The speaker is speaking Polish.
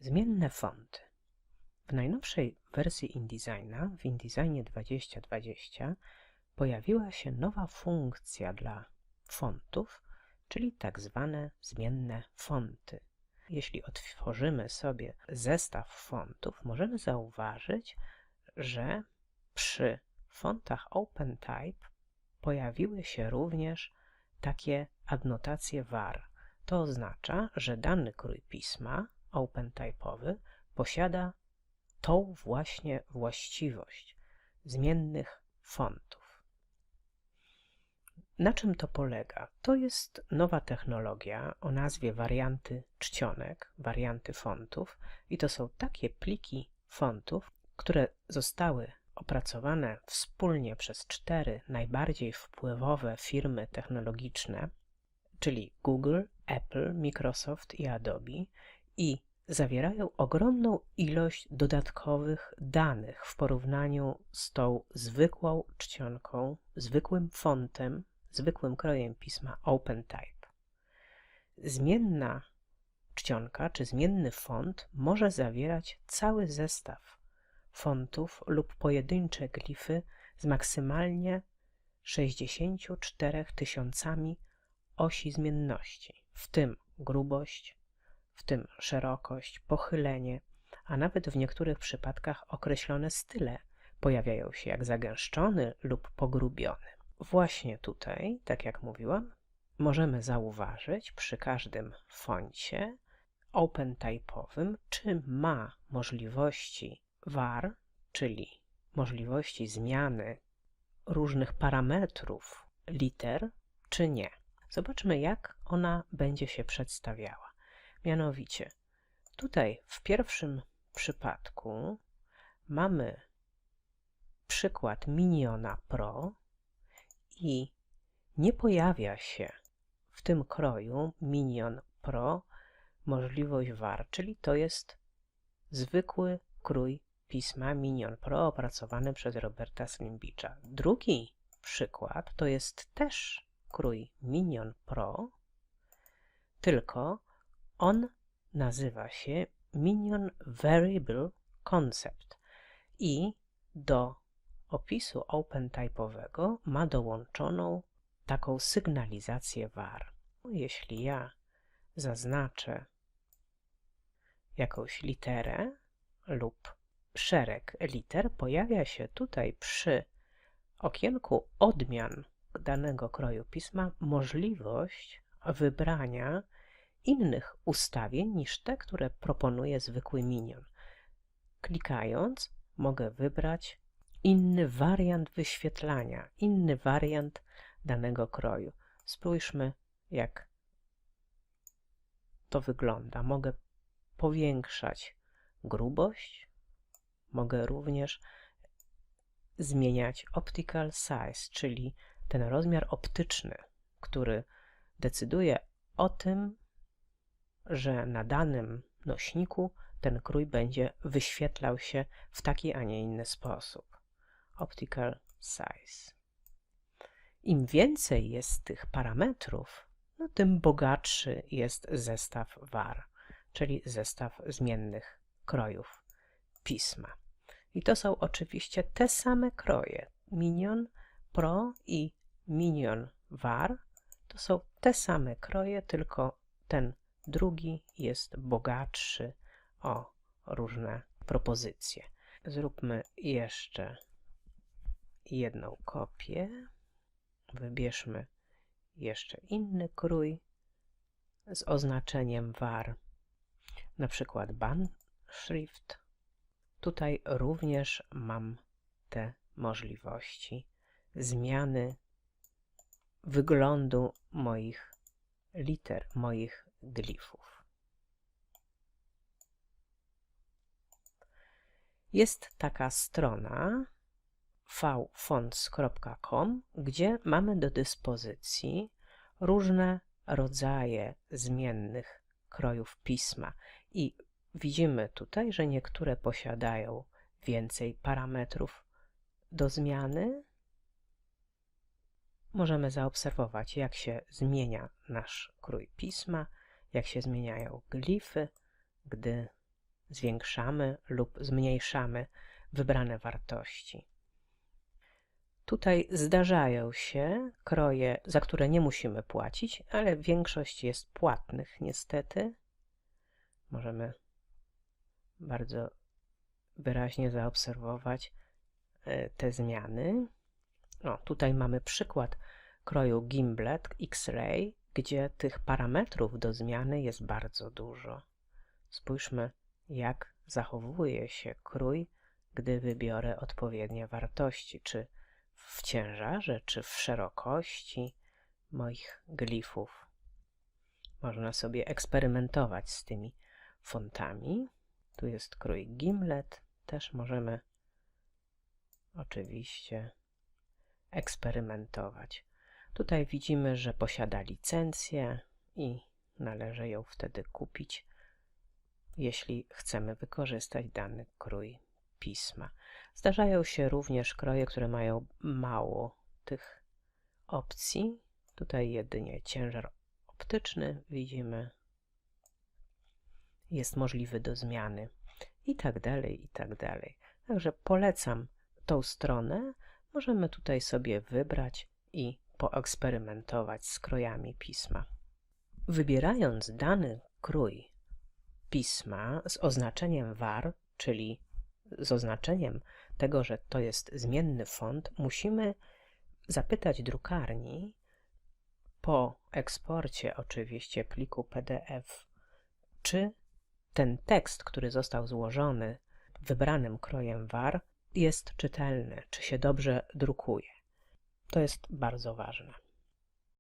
Zmienne fonty. W najnowszej wersji InDesigna, w InDesignie 2020, pojawiła się nowa funkcja dla fontów, czyli tak zwane zmienne fonty. Jeśli otworzymy sobie zestaw fontów, możemy zauważyć, że przy fontach OpenType pojawiły się również takie adnotacje var. To oznacza, że dany krój pisma OpenType'owy posiada tą właśnie właściwość zmiennych fontów. Na czym to polega? To jest nowa technologia o nazwie warianty czcionek, warianty fontów i to są takie pliki fontów, które zostały opracowane wspólnie przez 4 najbardziej wpływowe firmy technologiczne, czyli Google, Apple, Microsoft i Adobe, i zawierają ogromną ilość dodatkowych danych w porównaniu z tą zwykłą czcionką, zwykłym fontem, zwykłym krojem pisma OpenType. Zmienna czcionka czy zmienny font może zawierać cały zestaw fontów lub pojedyncze glify z maksymalnie 64 000 osi zmienności, w tym grubość, w tym szerokość, pochylenie, a nawet w niektórych przypadkach określone style pojawiają się jak zagęszczony lub pogrubiony. Właśnie tutaj, tak jak mówiłam, możemy zauważyć przy każdym foncie OpenType'owym, czy ma możliwości var, czyli możliwości zmiany różnych parametrów liter, czy nie. Zobaczmy, jak ona będzie się przedstawiała. Mianowicie, tutaj w pierwszym przypadku mamy przykład Miniona Pro i nie pojawia się w tym kroju Minion Pro możliwość var, czyli to jest zwykły krój pisma Minion Pro opracowany przez Roberta Slimbicza. Drugi przykład to jest też krój Minion Pro, tylko on nazywa się Minion Variable Concept i do opisu OpenType'owego ma dołączoną taką sygnalizację var. Jeśli ja zaznaczę jakąś literę lub szereg liter, pojawia się tutaj przy okienku odmian danego kroju pisma możliwość wybrania innych ustawień niż te, które proponuje zwykły Minion. Klikając mogę wybrać inny wariant wyświetlania, inny wariant danego kroju. Spójrzmy, jak to wygląda. Mogę powiększać grubość, mogę również zmieniać optical size, czyli ten rozmiar optyczny, który decyduje o tym, że na danym nośniku ten krój będzie wyświetlał się w taki, a nie inny sposób. Optical size. Im więcej jest tych parametrów, tym bogatszy jest zestaw var, czyli zestaw zmiennych krojów pisma. I to są oczywiście te same kroje. Minion Pro i Minion var to są te same kroje, tylko ten drugi jest bogatszy o różne propozycje. Zróbmy jeszcze jedną kopię. Wybierzmy jeszcze inny krój z oznaczeniem var, na przykład Banshrift. Tutaj również mam te możliwości zmiany wyglądu moich liter, moich glifów. Jest taka strona vfonts.com, gdzie mamy do dyspozycji różne rodzaje zmiennych krojów pisma i widzimy tutaj, że niektóre posiadają więcej parametrów do zmiany. Możemy zaobserwować, jak się zmienia nasz krój pisma, jak się zmieniają glify, gdy zwiększamy lub zmniejszamy wybrane wartości. Tutaj zdarzają się kroje, za które nie musimy płacić, ale większość jest płatnych niestety. Możemy bardzo wyraźnie zaobserwować te zmiany. O, tutaj mamy przykład kroju Gimlet X-Ray, gdzie tych parametrów do zmiany jest bardzo dużo. Spójrzmy, jak zachowuje się krój, gdy wybiorę odpowiednie wartości, czy w ciężarze, czy w szerokości moich glifów. Można sobie eksperymentować z tymi fontami. Tu jest krój Gimlet. Też możemy oczywiście eksperymentować. Tutaj widzimy, że posiada licencję i należy ją wtedy kupić, jeśli chcemy wykorzystać dany krój pisma. Zdarzają się również kroje, które mają mało tych opcji. Tutaj jedynie ciężar optyczny widzimy. Jest możliwy do zmiany i tak dalej, i tak dalej. Także polecam tą stronę. Możemy tutaj sobie wybrać i poeksperymentować z krojami pisma. Wybierając dany krój pisma z oznaczeniem var, czyli z oznaczeniem tego, że to jest zmienny font, musimy zapytać drukarni po eksporcie oczywiście pliku PDF, czy ten tekst, który został złożony wybranym krojem var, jest czytelny, czy się dobrze drukuje. To jest bardzo ważne.